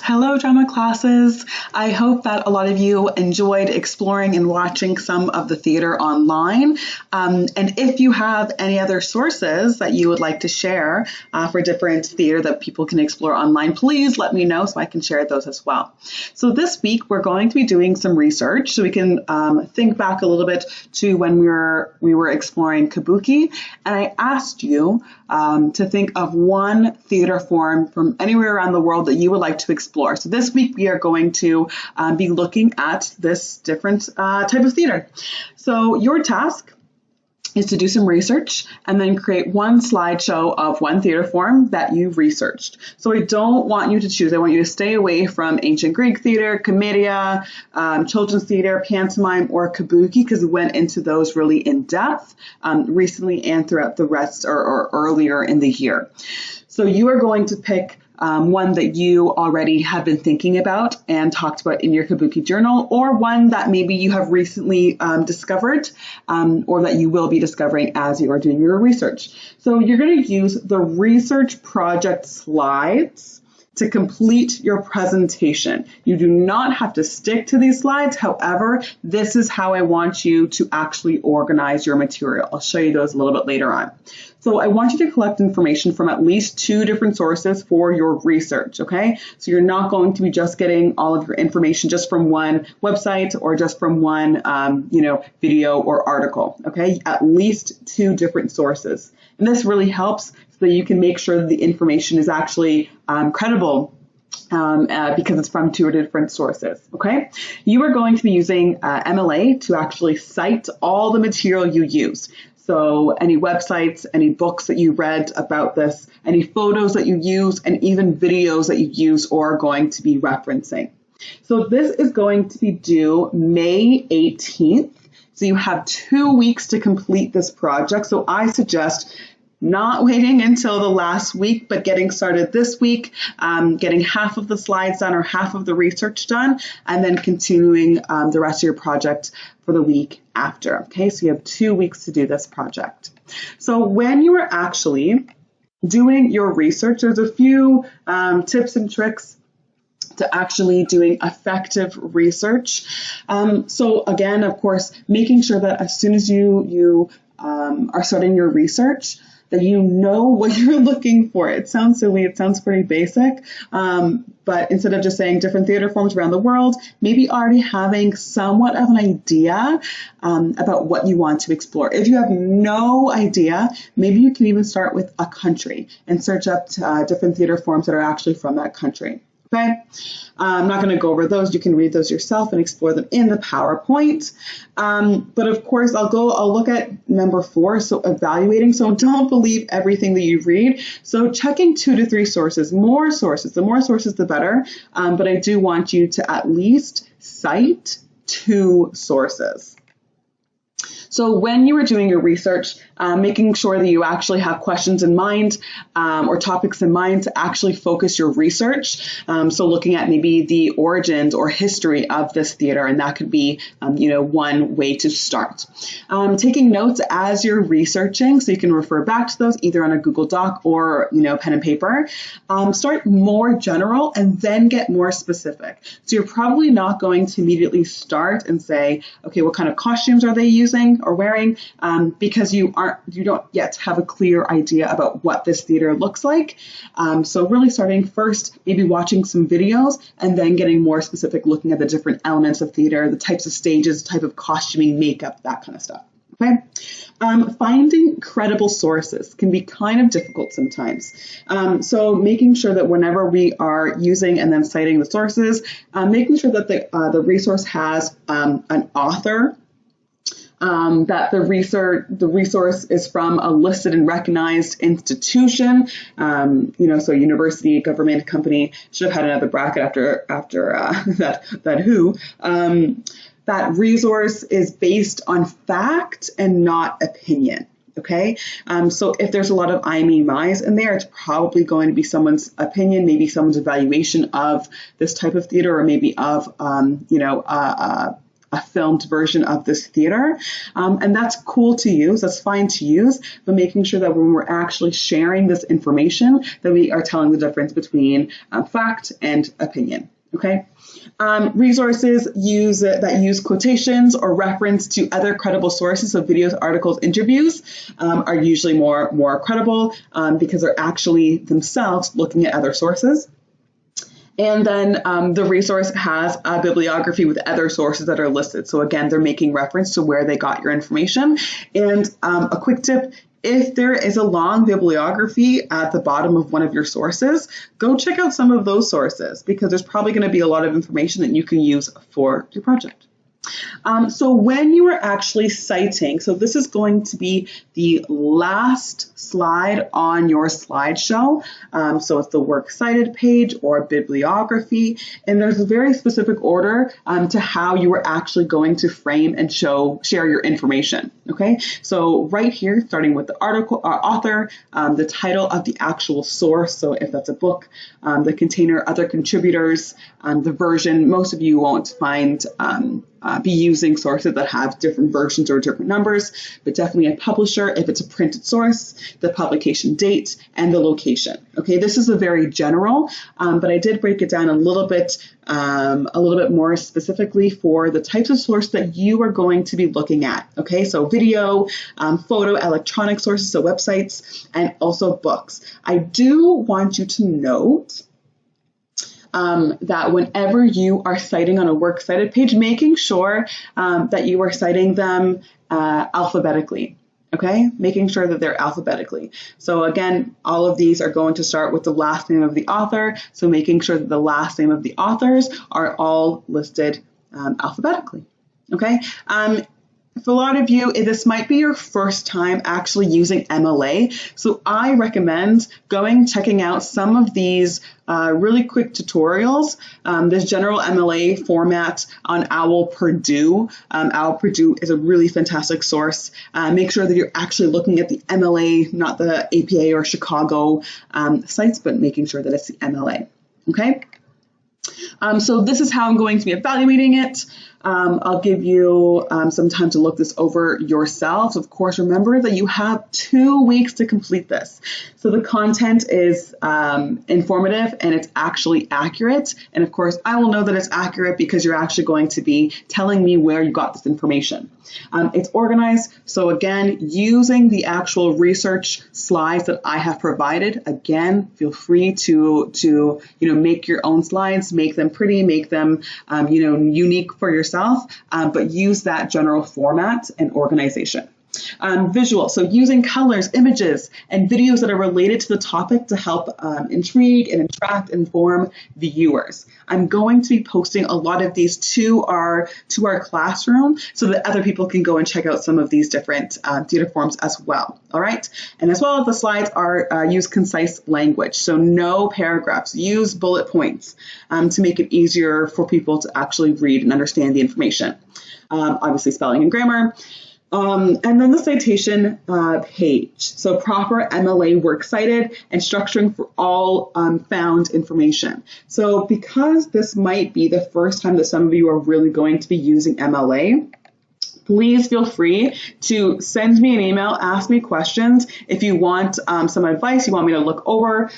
Hello, drama classes. I hope that a lot of you enjoyed exploring and watching some of the theater online. And if you have any other sources that you would like to share for different theater that people can explore online, please let me know so I can share those as well. So this week we're going to be doing some research so we can think back a little bit to when we were exploring kabuki. And I asked you to think of one theater form from anywhere around the world that you would like to explore. So this week we are going to be looking at this different type of theater. So your task is to do some research and then create one slideshow of one theater form that you've researched. So I don't want you to choose. I want you to stay away from ancient Greek theater, commedia, children's theater, pantomime, or kabuki, because we went into those really in depth recently and throughout the rest or earlier in the year. So you are going to pick one that you already have been thinking about and talked about in your kabuki journal, or one that maybe you have recently discovered or that you will be discovering as you are doing your research. So you're going to use the research project slides to complete your presentation. You do not have to stick to these slides. However, this is how I want you to actually organize your material. I'll show you those a little bit later on. So I want you to collect information from at least 2 different sources for your research, okay? So you're not going to be just getting all of your information just from one website or just from one, video or article, okay? At least 2 different sources. And this really helps so that you can make sure that the information is actually credible because it's from 2 different sources, okay? You are going to be using MLA to actually cite all the material you use. So any websites, any books that you read about this, any photos that you use, and even videos that you use or are going to be referencing. So this is going to be due May 18th. So you have 2 weeks to complete this project. So I suggest not waiting until the last week, but getting started this week, getting half of the slides done or half of the research done, and then continuing the rest of your project for the week after. Okay, so you have 2 weeks to do this project. So when you are actually doing your research, there's a few tips and tricks to actually doing effective research. So again, of course, making sure that as soon as you are starting your research, that you know what you're looking for. It sounds silly, it sounds pretty basic, but instead of just saying different theater forms around the world, maybe already having somewhat of an idea about what you want to explore. If you have no idea, maybe you can even start with a country and search up different theater forms that are actually from that country. Okay, I'm not going to go over those. You can read those yourself and explore them in the PowerPoint. But of course, I'll look at number 4, so evaluating. So don't believe everything that you read. So checking 2 to 3 sources, the more sources, the better. But I do want you to at least cite 2 sources. So when you are doing your research, making sure that you actually have questions in mind or topics in mind to actually focus your research. So looking at maybe the origins or history of this theater, and that could be, one way to start. Taking notes as you're researching, so you can refer back to those either on a Google Doc or, pen and paper. Start more general and then get more specific. So you're probably not going to immediately start and say, okay, what kind of costumes are they using or wearing, because you don't yet have a clear idea about what this theater looks like. So really starting first, maybe watching some videos and then getting more specific, looking at the different elements of theater, the types of stages, type of costuming, makeup, that kind of stuff. Okay. Finding credible sources can be kind of difficult sometimes. So making sure that whenever we are using and then citing the sources, making sure that the resource has an author, that the resource is from a listed and recognized institution, so university, government, company. Should have had another bracket after that who. That resource is based on fact and not opinion. Okay, so if there's a lot of I, me, my's in there, it's probably going to be someone's opinion, maybe someone's evaluation of this type of theater, or maybe of a filmed version of this theater. And that's cool to use, that's fine to use, but making sure that when we're actually sharing this information, that we are telling the difference between fact and opinion. Okay. Resources that use quotations or reference to other credible sources, so videos, articles, interviews, are usually more credible because they're actually themselves looking at other sources. And then the resource has a bibliography with other sources that are listed. So again, they're making reference to where they got your information. And a quick tip, if there is a long bibliography at the bottom of one of your sources, go check out some of those sources because there's probably going to be a lot of information that you can use for your project. So when you are actually citing, so this is going to be the last slide on your slideshow. So it's the works cited page or bibliography, and there's a very specific order to how you are actually going to frame and share your information. Okay, so right here, starting with the article, author, the title of the actual source. So if that's a book, the container, other contributors, the version. Most of you won't be using sources that have different versions or different numbers, but definitely a publisher if it's a printed source, the publication date, and the location. Okay, this is a very general, but I did break it down a little bit more specifically for the types of source that you are going to be looking at. Okay, so video, photo, electronic sources, so websites, and also books. I do want you to note that whenever you are citing on a works cited page, making sure that you are citing them alphabetically. Okay, making sure that they're alphabetically. So again, all of these are going to start with the last name of the author. So making sure that the last name of the authors are all listed alphabetically. Okay. For a lot of you, this might be your first time actually using MLA. So I recommend checking out some of these really quick tutorials. This general MLA format on OWL Purdue. OWL Purdue is a really fantastic source. Make sure that you're actually looking at the MLA, not the APA or Chicago sites, but making sure that it's the MLA. Okay. So this is how I'm going to be evaluating it. I'll give you some time to look this over yourselves. Of course, remember that you have 2 weeks to complete this. So the content is informative and it's actually accurate. And of course, I will know that it's accurate because you're actually going to be telling me where you got this information. It's organized. So again, using the actual research slides that I have provided, again, feel free to make your own slides, make them pretty, make them unique for yourself. But use that general format and organization. Visual, so using colors, images, and videos that are related to the topic to help intrigue and inform viewers. I'm going to be posting a lot of these to our classroom so that other people can go and check out some of these different data forms as well. All right, and as well, the slides are use concise language, so no paragraphs. Use bullet points to make it easier for people to actually read and understand the information. Obviously, spelling and grammar. And then the citation page. So proper MLA works cited and structuring for all found information. So because this might be the first time that some of you are really going to be using MLA, please feel free to send me an email, ask me questions. If you want some advice, you want me to look over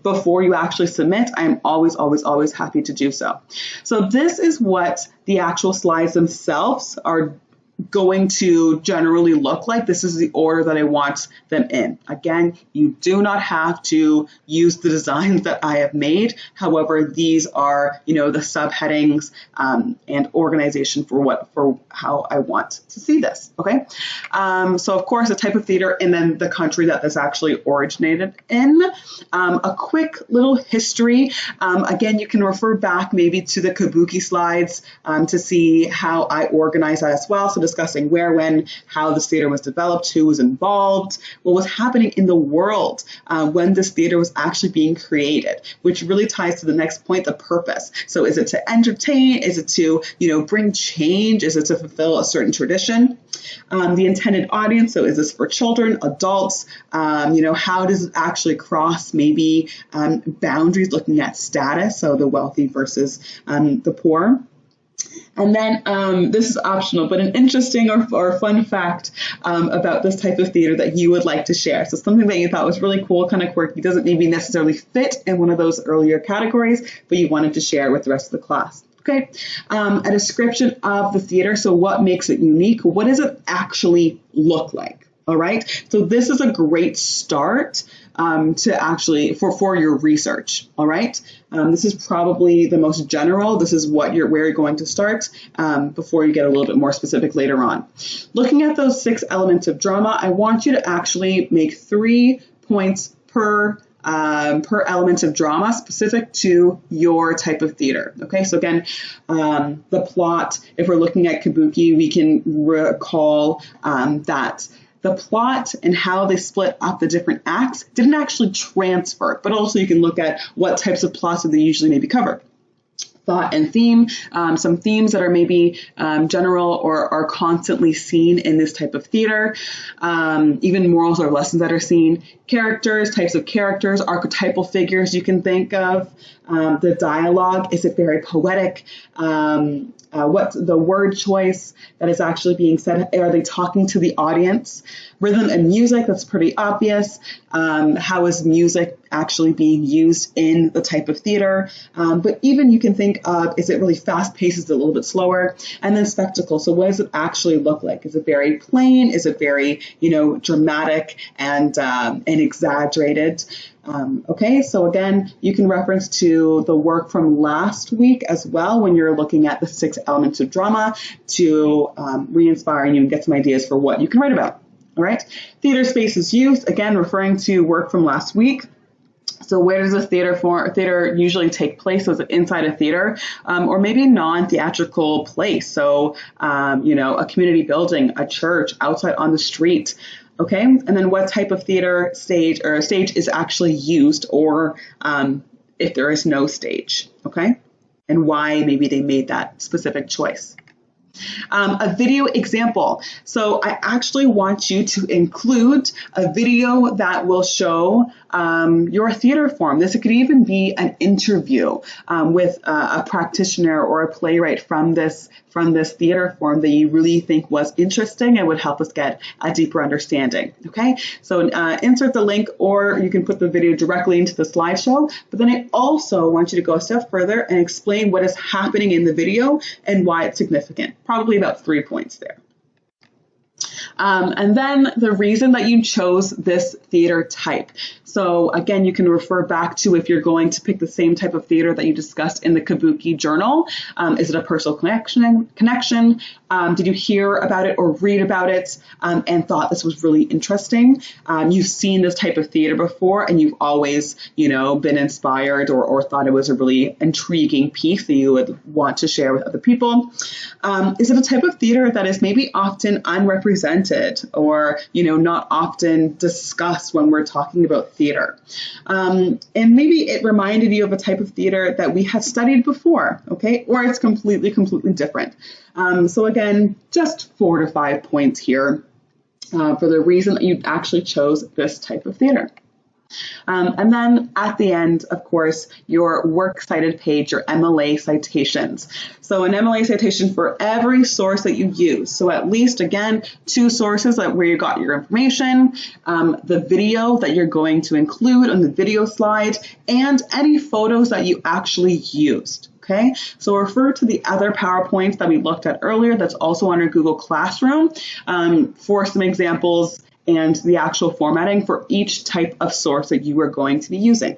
before you actually submit, I'm always, always, always happy to do so. So this is what the actual slides themselves are going to generally look like. This is the order that I want them in. Again, you do not have to use the designs that I have made. However, these are, the subheadings and organization for how I want to see this. Okay. So of course, the type of theater and then the country that this actually originated in. A quick little history. Again, you can refer back maybe to the Kabuki slides to see how I organize that as well. So discussing where, when, how this theater was developed, who was involved, what was happening in the world when this theater was actually being created, which really ties to the next point, the purpose. So is it to entertain? Is it to, bring change? Is it to fulfill a certain tradition? The intended audience, so is this for children, adults? How does it actually cross maybe boundaries looking at status, so the wealthy versus the poor? And then this is optional, but an interesting or fun fact about this type of theater that you would like to share. So something that you thought was really cool, kind of quirky, doesn't maybe necessarily fit in one of those earlier categories, but you wanted to share with the rest of the class. Okay, a description of the theater. So what makes it unique? What does it actually look like? All right, so this is a great start to actually for your research. All right, this is probably the most general. This is where you're going to start before you get a little bit more specific later on. Looking at those 6 elements of drama, I want you to actually make 3 points per element of drama specific to your type of theater. Okay, so again, the plot, if we're looking at kabuki, we can recall that the plot and how they split up the different acts didn't actually transfer, but also you can look at what types of plots do they usually maybe cover. Thought and theme, some themes that are maybe general or are constantly seen in this type of theater, even morals or lessons that are seen, characters, types of characters, archetypal figures you can think of, the dialogue, is it very poetic, what's the word choice that is actually being said, are they talking to the audience, rhythm and music, that's pretty obvious, how is music actually being used in the type of theater, but even you can think of, is it really fast paced, is it a little bit slower, and then spectacle, so what does it actually look like, is it very plain, is it very, dramatic and exaggerated. Okay, so again, you can reference to the work from last week as well when you're looking at the 6 elements of drama to re-inspire you and get some ideas for what you can write about. All right, theater spaces used, again, referring to work from last week. So where does a theater usually take place? So is it inside a theater or maybe a non-theatrical place? So, a community building, a church, outside on the street. Okay, and then what type of theater stage is actually used, or if there is no stage, okay, and why maybe they made that specific choice. A video example. So I actually want you to include a video that will show your theater form. This could even be an interview with a practitioner or a playwright from this theater form that you really think was interesting and would help us get a deeper understanding. Okay, so insert the link, or you can put the video directly into the slideshow. But then I also want you to go a step further and explain what is happening in the video and why it's significant. Probably about 3 points there. And then the reason that you chose this theater type. So again, you can refer back to if you're going to pick the same type of theater that you discussed in the Kabuki journal. Is it a personal connection? Did you hear about it or read about it and thought this was really interesting? You've seen this type of theater before and you've always, been inspired or thought it was a really intriguing piece that you would want to share with other people. Is it a type of theater that is maybe often unrepresented or, not often discussed when we're talking about theater? And maybe it reminded you of a type of theater that we have studied before, okay? Or it's completely different. So again, just 4 to 5 points here for the reason that you actually chose this type of theater. And then at the end, of course, your works cited page, your MLA citations. So an MLA citation for every source that you use. So at least, again, 2 sources where you got your information, the video that you're going to include on the video slide, and any photos that you actually used. Okay, so refer to the other PowerPoints that we looked at earlier that's also on our Google Classroom for some examples and the actual formatting for each type of source that you are going to be using.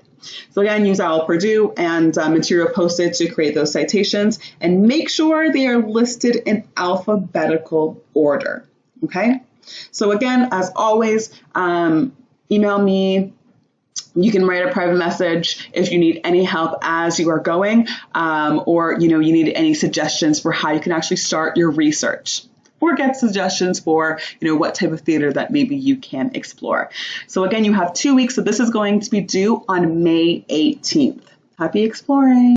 So again, use OWL Purdue and material posted to create those citations, and make sure they are listed in alphabetical order, okay? So again, as always, email me. You can write a private message if you need any help as you are going, or you need any suggestions for how you can actually start your research, or get suggestions for, what type of theater that maybe you can explore. So again, you have 2 weeks, so this is going to be due on May 18th. Happy exploring!